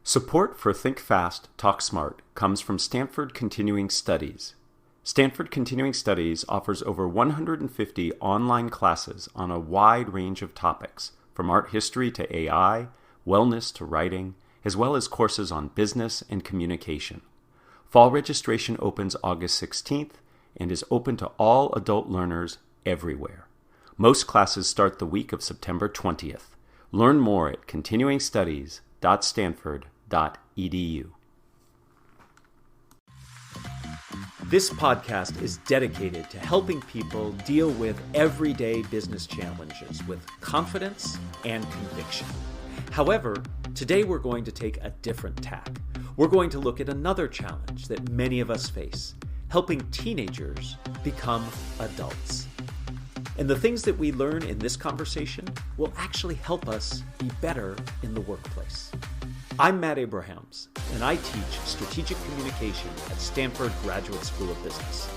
Support for Think Fast, Talk Smart comes from Stanford Continuing Studies. Stanford Continuing Studies offers over 150 online classes on a wide range of topics, from art history to AI, wellness to writing, as well as courses on business and communication. Fall registration opens August 16th and is open to all adult learners everywhere. Most classes start the week of September 20th. Learn more at continuingstudies.stanford.edu. This podcast is dedicated to helping people deal with everyday business challenges with confidence and conviction. However, today we're going to take a different tack. We're going to look at another challenge that many of us face, helping teenagers become adults. And the things that we learn in this conversation will actually help us be better in the workplace. I'm Matt Abrahams, and I teach strategic communication at Stanford Graduate School of Business.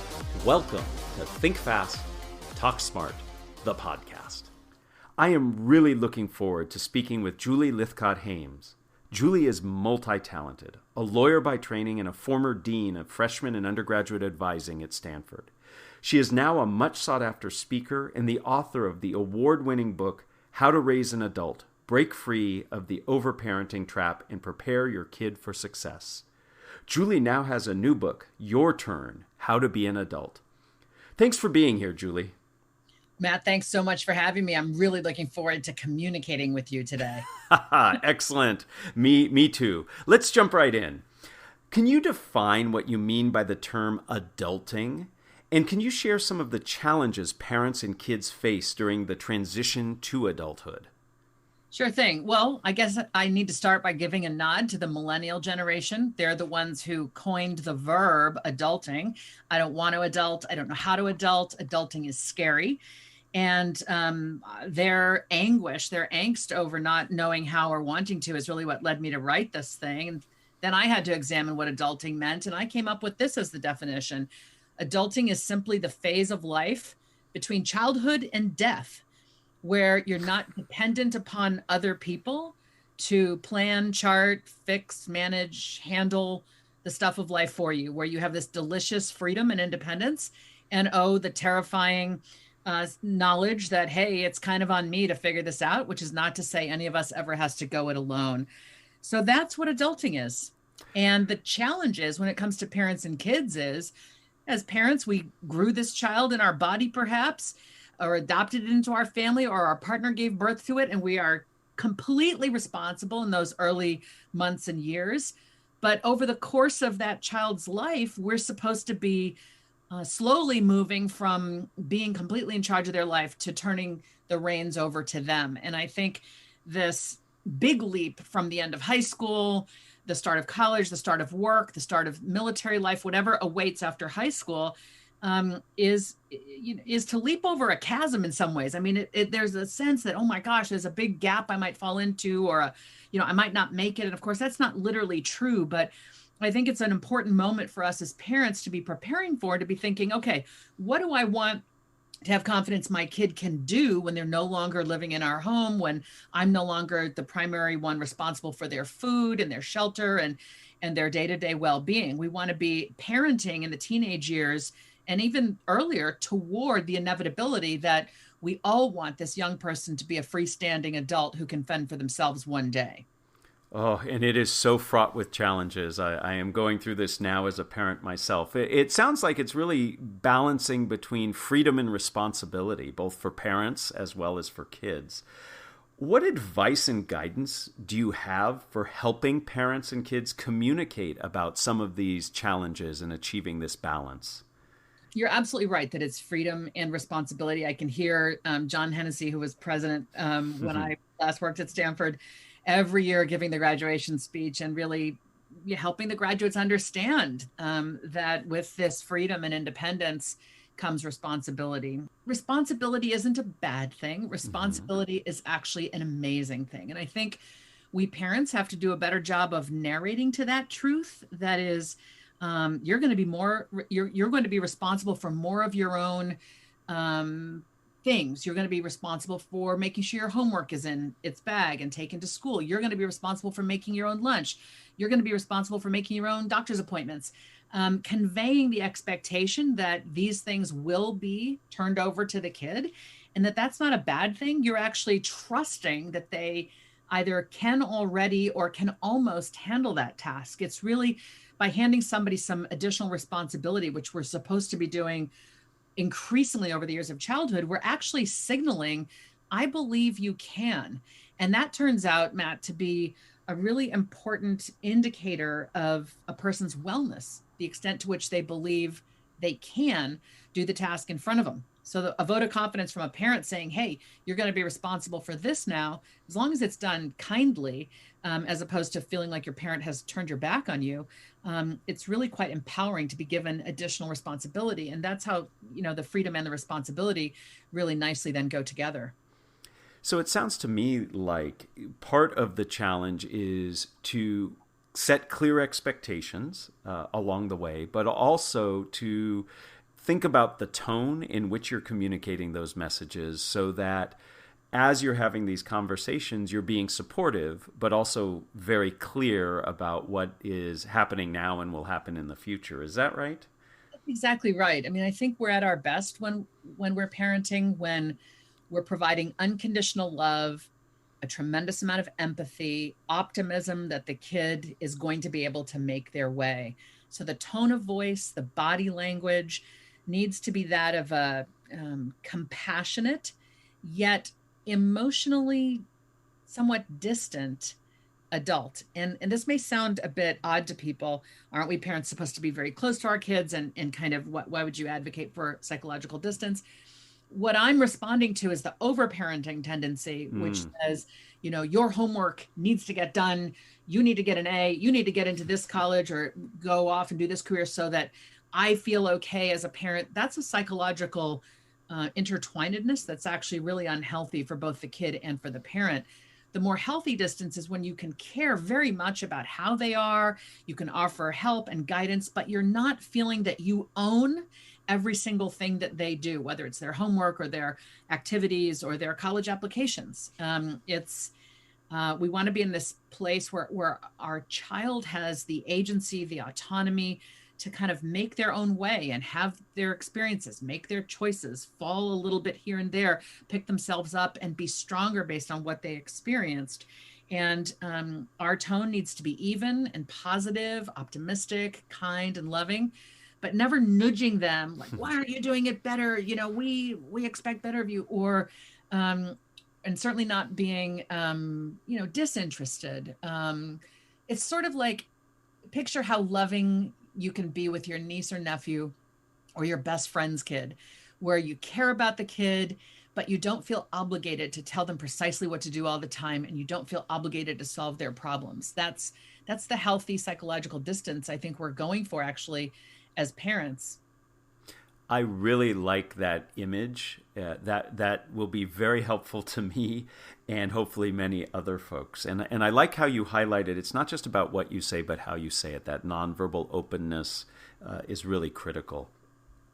Welcome to Think Fast, Talk Smart, the podcast. I am really looking forward to speaking with Julie Lythcott-Haims. Julie is multi-talented, a lawyer by training and a former dean of freshman and undergraduate advising at Stanford. She is now a much sought-after speaker and the author of the award-winning book, How to Raise an Adult: Break Free of the Overparenting Trap and Prepare Your Kid for Success. Julie now has a new book, Your Turn: How to Be an Adult. Thanks for being here, Julie. Matt, thanks so much for having me. I'm really looking forward to communicating with you today. Excellent. Me too. Let's jump right in. Can you define what you mean by the term adulting? And can you share some of the challenges parents and kids face during the transition to adulthood? Sure thing. Well, I guess I need to start by giving a nod to the millennial generation. They're the ones who coined the verb adulting. I don't want to adult. I don't know how to adult. Adulting is scary. And their anguish, their angst over not knowing how or wanting to is really what led me to write this thing. And then I had to examine what adulting meant. And I came up with this as the definition. Adulting is simply the phase of life between childhood and death, where you're not dependent upon other people to plan, chart, fix, manage, handle the stuff of life for you, where you have this delicious freedom and independence and the terrifying knowledge that, hey, it's kind of on me to figure this out, which is not to say any of us ever has to go it alone. So that's what adulting is. And the challenge is when it comes to parents and kids is, as parents, we grew this child in our body perhaps, or adopted it into our family, or our partner gave birth to it, and we are completely responsible in those early months and years. But over the course of that child's life, we're supposed to be slowly moving from being completely in charge of their life to turning the reins over to them. And I think this big leap from the end of high school, the start of college, the start of work, the start of military life, whatever awaits after high school, is to leap over a chasm in some ways. I mean, there's a sense that, oh my gosh, there's a big gap I might fall into, or I might not make it. And of course, that's not literally true, but I think it's an important moment for us as parents to be preparing for, to be thinking, okay, what do I want to have confidence my kid can do when they're no longer living in our home, when I'm no longer the primary one responsible for their food and their shelter and their day-to-day well-being. We want to be parenting in the teenage years and even earlier toward the inevitability that we all want this young person to be a freestanding adult who can fend for themselves one day. Oh, and it is so fraught with challenges. I am going through this now as a parent myself. It sounds like it's really balancing between freedom and responsibility, both for parents as well as for kids. What advice and guidance do you have for helping parents and kids communicate about some of these challenges and achieving this balance? You're absolutely right that it's freedom and responsibility. I can hear John Hennessy, who was president when I last worked at Stanford, every year giving the graduation speech and really helping the graduates understand that with this freedom and independence comes responsibility. Responsibility isn't a bad thing. Responsibility is actually an amazing thing. And I think we parents have to do a better job of narrating to that truth. That is, you're going to be responsible for more of your own things. You're going to be responsible for making sure your homework is in its bag and taken to school. You're going to be responsible for making your own lunch. You're going to be responsible for making your own doctor's appointments. Conveying the expectation that these things will be turned over to the kid and that that's not a bad thing. You're actually trusting that they either can already or can almost handle that task. It's really by handing somebody some additional responsibility, which we're supposed to be doing increasingly over the years of childhood, we're actually signaling, I believe you can. And that turns out, Matt, to be a really important indicator of a person's wellness, the extent to which they believe they can do the task in front of them. So a vote of confidence from a parent saying, hey, you're going to be responsible for this now, as long as it's done kindly, as opposed to feeling like your parent has turned your back on you, it's really quite empowering to be given additional responsibility. And that's how, the freedom and the responsibility really nicely then go together. So it sounds to me like part of the challenge is to set clear expectations along the way, but also to think about the tone in which you're communicating those messages so that as you're having these conversations, you're being supportive, but also very clear about what is happening now and will happen in the future. Is that right? That's exactly right. I mean, I think we're at our best when we're parenting, when we're providing unconditional love, a tremendous amount of empathy, optimism that the kid is going to be able to make their way. So the tone of voice, the body language needs to be that of a compassionate, yet emotionally somewhat distant adult. And this may sound a bit odd to people. Aren't we parents supposed to be very close to our kids and kind of why would you advocate for psychological distance? What I'm responding to is the overparenting tendency, which says, your homework needs to get done. You need to get an A. You need to get into this college or go off and do this career so that I feel okay as a parent. That's a psychological intertwinedness that's actually really unhealthy for both the kid and for the parent. The more healthy distance is when you can care very much about how they are. You can offer help and guidance, but you're not feeling that you own every single thing that they do, whether it's their homework or their activities or their college applications. We want to be in this place where our child has the agency, the autonomy to kind of make their own way and have their experiences, make their choices, fall a little bit here and there, pick themselves up and be stronger based on what they experienced. And our tone needs to be even and positive, optimistic, kind, and loving, but never nudging them like, why aren't you doing it better? We expect better of you, or, and certainly not being, disinterested. It's sort of like, picture how loving you can be with your niece or nephew or your best friend's kid, where you care about the kid, but you don't feel obligated to tell them precisely what to do all the time. And you don't feel obligated to solve their problems. That's the healthy psychological distance I think we're going for actually as parents. I really like that image. That will be very helpful to me and hopefully many other folks. And I like how you highlighted it's not just about what you say, but how you say it. That nonverbal openness is really critical.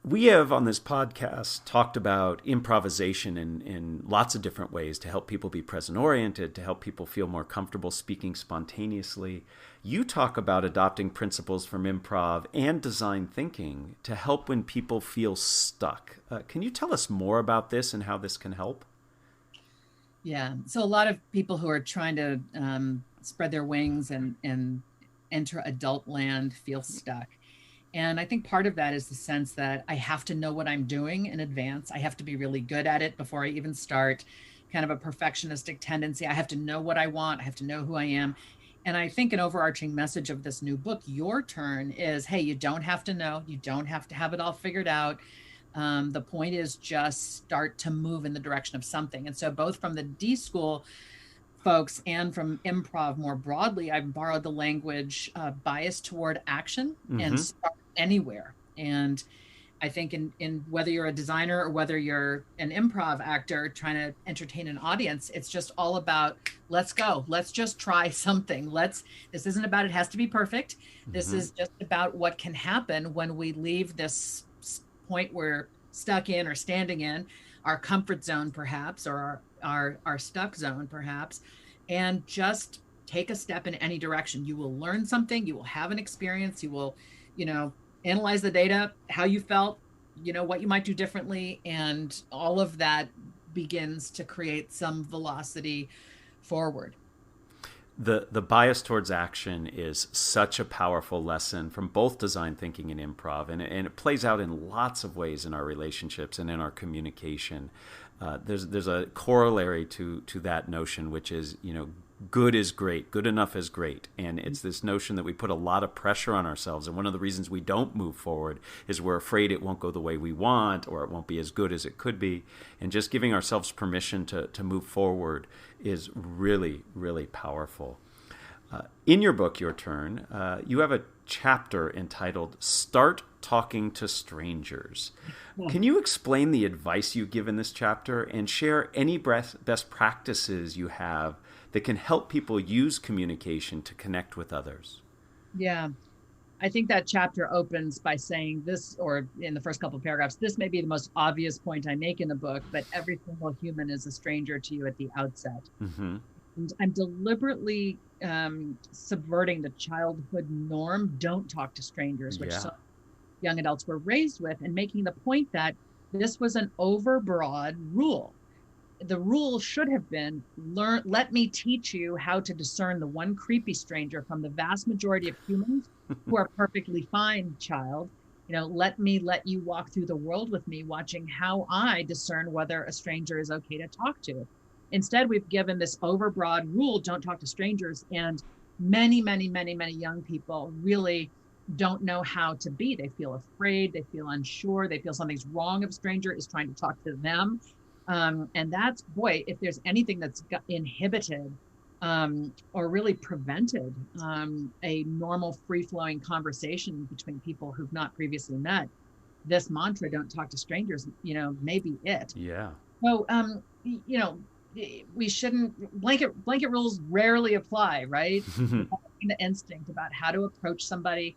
We have on this podcast talked about improvisation in lots of different ways to help people be present-oriented, to help people feel more comfortable speaking spontaneously. You talk about adopting principles from improv and design thinking to help when people feel stuck. Can you tell us more about this and how this can help? Yeah. So a lot of people who are trying to spread their wings and enter adult land feel stuck. And I think part of that is the sense that I have to know what I'm doing in advance. I have to be really good at it before I even start, kind of a perfectionistic tendency. I have to know what I want. I have to know who I am. And I think an overarching message of this new book, Your Turn, is, hey, you don't have to know. You don't have to have it all figured out. The point is just start to move in the direction of something. And so both from the D School folks and from improv more broadly, I've borrowed the language bias toward action and start anywhere. And I think in whether you're a designer or whether you're an improv actor trying to entertain an audience, it's just all about, let's go. Let's just try something. This isn't about it has to be perfect. This is just about what can happen when we leave this point we're stuck in or standing in. our comfort zone, perhaps, or our stuck zone, perhaps, and just take a step in any direction. You will learn something, you will have an experience, you will, you know, analyze the data, how you felt, you know, what you might do differently. And all of that begins to create some velocity forward. The bias towards action is such a powerful lesson from both design thinking and improv, and it plays out in lots of ways in our relationships and in our communication. There's a corollary to that notion, which is, you know, good is great, good enough is great. And it's this notion that we put a lot of pressure on ourselves. And one of the reasons we don't move forward is we're afraid it won't go the way we want, or it won't be as good as it could be. And just giving ourselves permission to move forward is really, really powerful. In your book, Your Turn, you have a chapter entitled Start Talking to Strangers. Can you explain the advice you give in this chapter and share any best practices you have that can help people use communication to connect with others? Yeah. I think that chapter opens by saying this, or in the first couple of paragraphs, this may be the most obvious point I make in the book, but every single human is a stranger to you at the outset. Mm-hmm. And I'm deliberately subverting the childhood norm, don't talk to strangers, which some young adults were raised with, and making the point that this was an overbroad rule. The rule should have been, let me teach you how to discern the one creepy stranger from the vast majority of humans who are perfectly fine, child. You know, let you walk through the world with me, watching how I discern whether a stranger is okay to talk to. Instead, we've given this overbroad rule, don't talk to strangers. And many, many, many, many young people really don't know how to be. They feel afraid, they feel unsure, they feel something's wrong if a stranger is trying to talk to them. And that's, boy, if there's anything that's inhibited or really prevented a normal free-flowing conversation between people who've not previously met, this mantra, don't talk to strangers, you know, may be it. Yeah. So, you know, we shouldn't, blanket rules rarely apply, right? The instinct about how to approach somebody.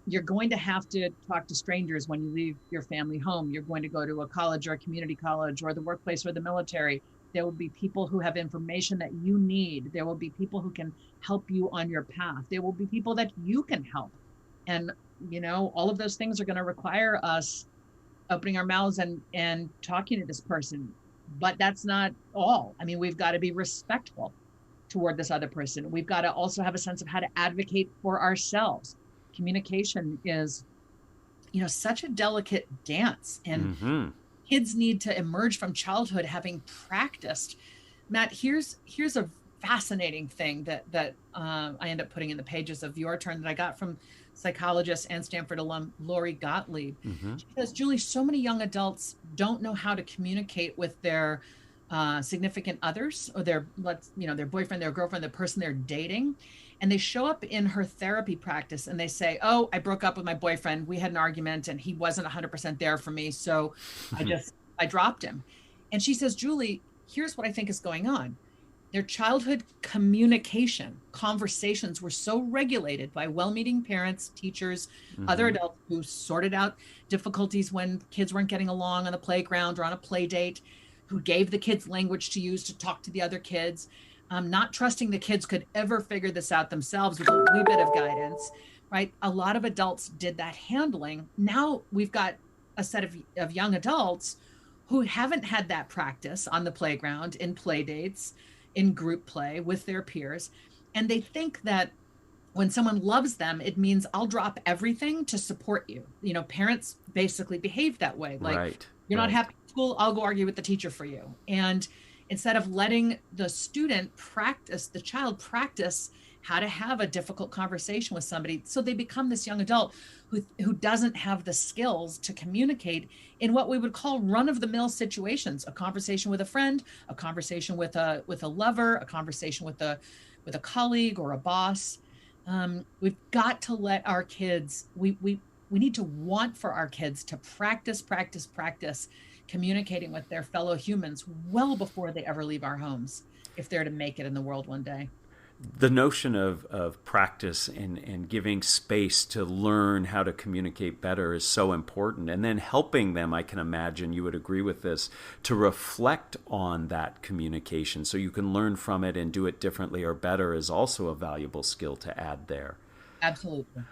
You're going to have to talk to strangers when you leave your family home. You're going to go to a college or a community college or the workplace or the military. There will be people who have information that you need. There will be people who can help you on your path. There will be people that you can help. And, you know, all of those things are going to require us opening our mouths and talking to this person. But that's not all. I mean, we've got to be respectful toward this other person. We've got to also have a sense of how to advocate for ourselves. Communication is, you know, such a delicate dance, and kids need to emerge from childhood having practiced. Matt, here's a fascinating thing that I end up putting in the pages of Your Turn that I got from psychologist and Stanford alum Lori Gottlieb. She says, Julie, so many young adults don't know how to communicate with their significant others or their boyfriend, their girlfriend, the person they're dating. And they show up in her therapy practice and they say, oh, I broke up with my boyfriend. We had an argument and he wasn't 100% there for me. So I dropped him. And she says, Julie, here's what I think is going on. Their childhood communication, conversations were so regulated by well-meaning parents, teachers, other adults who sorted out difficulties when kids weren't getting along on the playground or on a play date, who gave the kids language to use to talk to the other kids, not trusting the kids could ever figure this out themselves with a wee bit of guidance, right? A lot of adults did that handling. Now we've got a set of young adults who haven't had that practice on the playground, in play dates, in group play with their peers. And they think that when someone loves them, it means I'll drop everything to support you. You know, parents basically behave that way. Like, you're not happy at school, I'll go argue with the teacher for you. And instead of letting the child practice how to have a difficult conversation with somebody, so they become this young adult who doesn't have the skills to communicate in what we would call run-of-the-mill situations, a conversation with a friend, a conversation with a lover, a conversation with a colleague or a boss. We've got to let our kids, we need to want for our kids to practice communicating with their fellow humans well before they ever leave our homes, if they're to make it in the world one day. The notion of practice and giving space to learn how to communicate better is so important. And then helping them, I can imagine you would agree with this, to reflect on that communication so you can learn from it and do it differently or better is also a valuable skill to add there. Absolutely.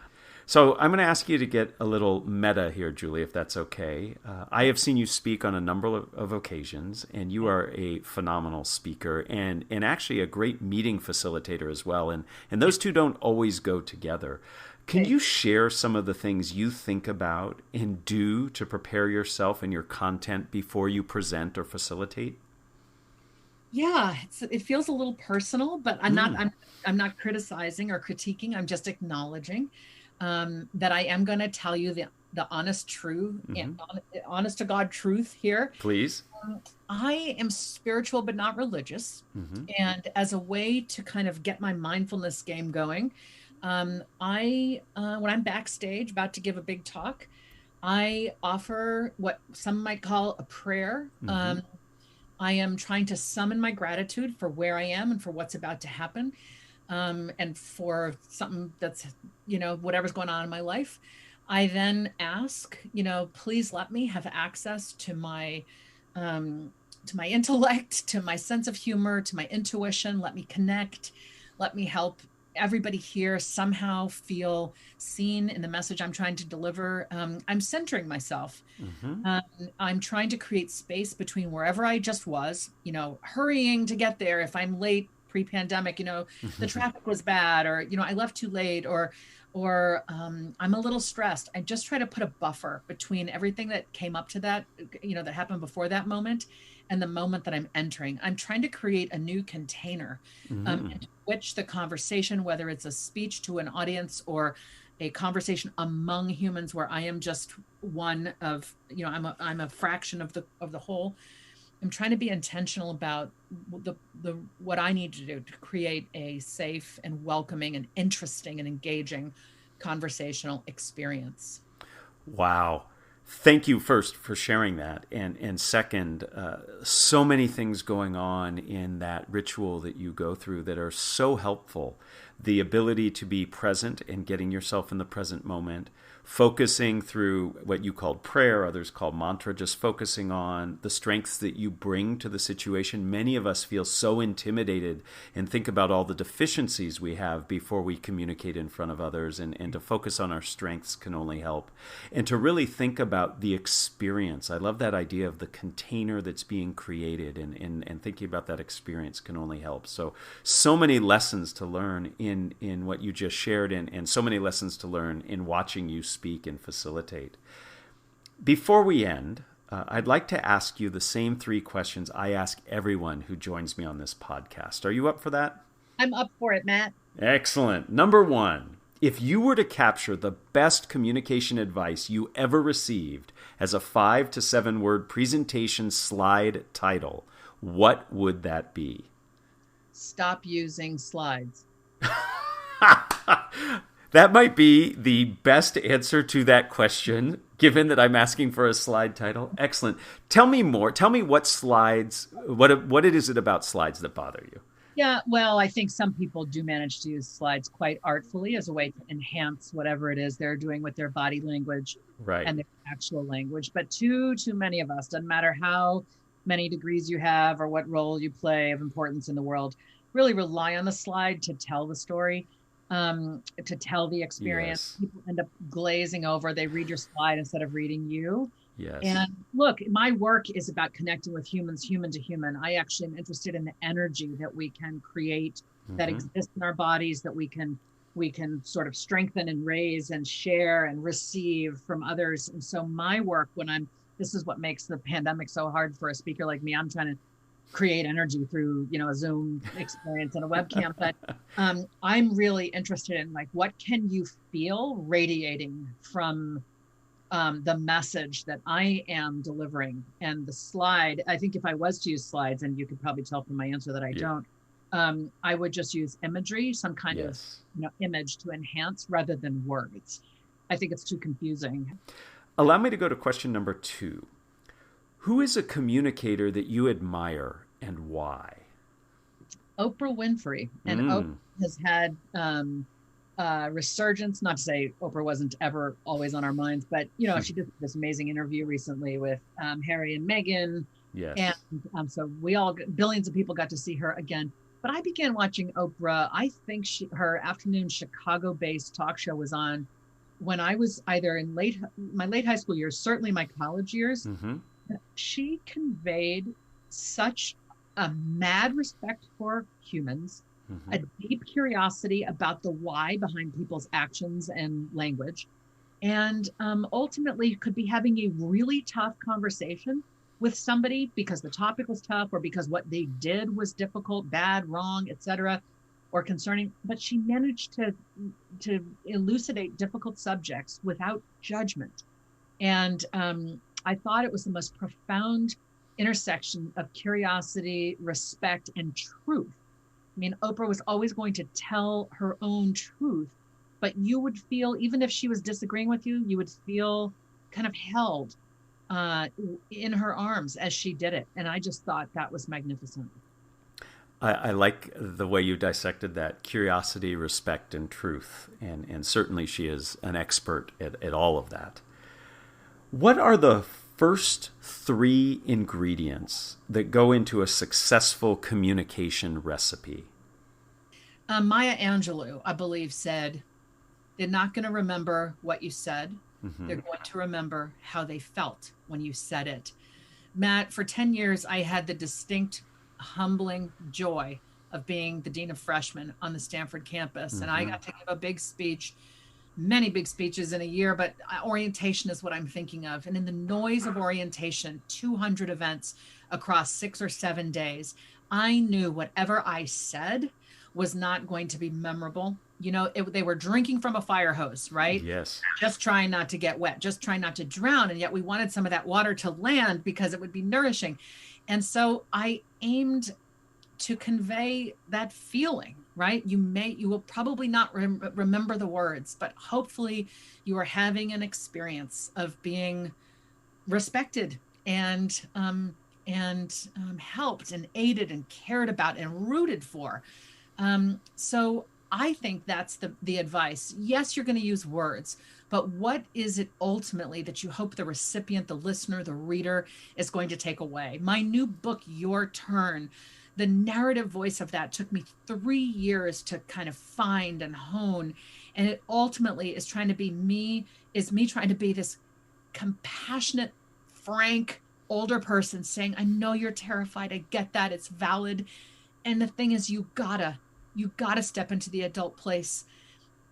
So I'm going to ask you to get a little meta here, Julie, if that's okay. I have seen you speak on a number of occasions, and you are a phenomenal speaker and actually a great meeting facilitator as well. And those two don't always go together. Can you share some of the things you think about and do to prepare yourself and your content before you present or facilitate? Yeah, it feels a little personal, but I'm not criticizing or critiquing. I'm just acknowledging that I am going to tell you the honest truth, honest to God truth here. Please. I am spiritual, but not religious. And as a way to kind of get my mindfulness game going, when I'm backstage about to give a big talk, I offer what some might call a prayer. I am trying to summon my gratitude for where I am and for what's about to happen. And for something that's, whatever's going on in my life. I then ask, please let me have access to my intellect, to my sense of humor, to my intuition. Let me connect. Let me help everybody here somehow feel seen in the message I'm trying to deliver. I'm centering myself. I'm trying to create space between wherever I just was, hurrying to get there. If I'm late, pre-pandemic, the traffic was bad, or, I left too late, or I'm a little stressed. I just try to put a buffer between everything that came up to that, that happened before that moment and the moment that I'm entering. I'm trying to create a new container in which the conversation, whether it's a speech to an audience or a conversation among humans where I am just one of, I'm a fraction of the whole. I'm trying to be intentional about what I need to do to create a safe and welcoming and interesting and engaging conversational experience. Wow. Thank you first for sharing that. And second, so many things going on in that ritual that you go through that are so helpful. The ability to be present and getting yourself in the present moment, focusing through what you called prayer, others call mantra, just focusing on the strengths that you bring to the situation. Many of us feel so intimidated and think about all the deficiencies we have before we communicate in front of others, and to focus on our strengths can only help. And to really think about the experience. I love that idea of the container that's being created, and thinking about that experience can only help. So many lessons to learn in what you just shared, and so many lessons to learn in watching you speak and facilitate. Before we end, I'd like to ask you the same 3 questions I ask everyone who joins me on this podcast. Are you up for that? I'm up for it, Matt. Excellent. Number 1, if you were to capture the best communication advice you ever received as a 5 to 7 word presentation slide title, what would that be? Stop using slides. That might be the best answer to that question, given that I'm asking for a slide title. Excellent. Tell me more. Tell me what slides, what it is about slides that bother you? Yeah, well, I think some people do manage to use slides quite artfully as a way to enhance whatever it is they're doing with their body language and their actual language. But too many of us, doesn't matter how many degrees you have or what role you play of importance in the world, really rely on the slide to tell the story. To tell the experience. Yes. People end up glazing over. They read your slide instead of reading you. Yes. And look, my work is about connecting with humans, human to human. I actually am interested in the energy that we can create that exists in our bodies, that we can sort of strengthen and raise and share and receive from others. And so my work, this is what makes the pandemic so hard for a speaker like me. I'm trying to create energy through, a Zoom experience and a webcam. But I'm really interested in what can you feel radiating from the message that I am delivering. And the slide, I think if I was to use slides, and you could probably tell from my answer that I don't, I would just use imagery, some kind of image to enhance rather than words. I think it's too confusing. Allow me to go to question number 2. Who is a communicator that you admire and why? Oprah Winfrey. And has had resurgence. Not to say Oprah wasn't ever always on our minds, but she did this amazing interview recently with Harry and Meghan. Yes. And so billions of people got to see her again. But I began watching Oprah. I think her afternoon Chicago-based talk show was on when I was either in my late high school years, certainly my college years. Mm-hmm. She conveyed such a mad respect for humans, Mm-hmm. a deep curiosity about the why behind people's actions and language, and ultimately could be having a really tough conversation with somebody because the topic was tough or because what they did was difficult, bad, wrong, etc., or concerning. But she managed to elucidate difficult subjects without judgment. And I thought it was the most profound intersection of curiosity, respect, and truth. I mean, Oprah was always going to tell her own truth, but you would feel, even if she was disagreeing with you, you would feel kind of held in her arms as she did it. And I just thought that was magnificent. I like the way you dissected that: curiosity, respect, and truth. And certainly she is an expert at all of that. What are the first 3 ingredients that go into a successful communication recipe? Maya Angelou, I believe, said, they're not going to remember what you said. Mm-hmm. They're going to remember how they felt when you said it. Matt, for 10 years, I had the distinct, humbling joy of being the dean of freshmen on the Stanford campus. Mm-hmm. And I got to give a big speech, many big speeches in a year, but orientation is what I'm thinking of. And in the noise of orientation, 200 events across 6 or 7 days, I knew whatever I said was not going to be memorable. They were drinking from a fire hose, right? Yes. Just trying not to get wet, just trying not to drown. And yet we wanted some of that water to land because it would be nourishing. And so I aimed to convey that feeling, right? You will probably not remember the words, but hopefully you are having an experience of being respected and helped and aided and cared about and rooted for. So I think that's the advice. Yes, you're going to use words, but what is it ultimately that you hope the recipient, the listener, the reader is going to take away? My new book, Your Turn, the narrative voice of that took me 3 years to kind of find and hone. And it ultimately is trying to be me trying to be this compassionate, frank, older person saying, I know you're terrified. I get that. It's valid. And the thing is, you gotta step into the adult place.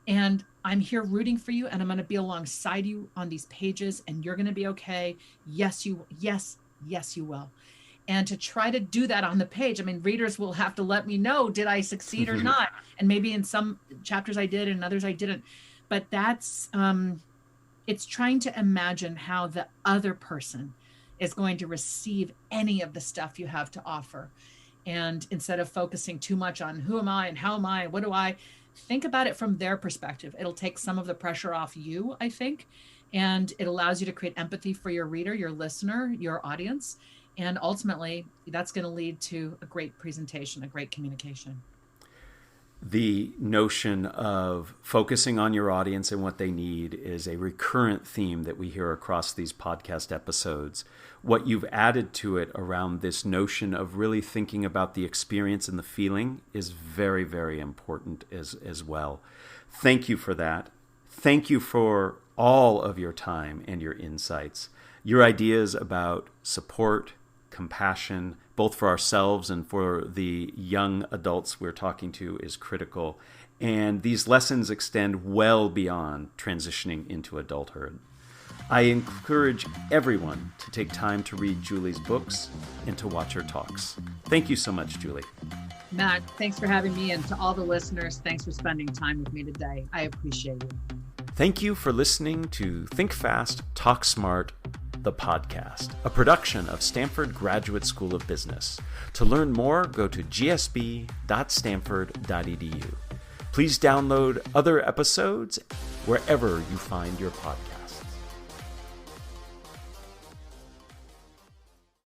And I'm here rooting for you, and I'm going to be alongside you on these pages, and you're going to be okay. Yes, you will. And to try to do that on the page, I mean, readers will have to let me know, did I succeed or not? And maybe in some chapters I did, and others I didn't. But that's, it's trying to imagine how the other person is going to receive any of the stuff you have to offer. And instead of focusing too much on who am I and how am I, what do I, think about it from their perspective. It'll take some of the pressure off you, I think, and it allows you to create empathy for your reader, your listener, your audience. And ultimately, that's going to lead to a great presentation, a great communication. The notion of focusing on your audience and what they need is a recurrent theme that we hear across these podcast episodes. What you've added to it around this notion of really thinking about the experience and the feeling is very, very important as well. Thank you for that. Thank you for all of your time and your insights. Your ideas about support, compassion, both for ourselves and for the young adults we're talking to, is critical. And these lessons extend well beyond transitioning into adulthood. I encourage everyone to take time to read Julie's books and to watch her talks. Thank you so much, Julie. Matt, thanks for having me. And to all the listeners, thanks for spending time with me today. I appreciate you. Thank you for listening to Think Fast, Talk Smart, the podcast, a production of Stanford Graduate School of Business. To learn more, go to gsb.stanford.edu. Please download other episodes wherever you find your podcast.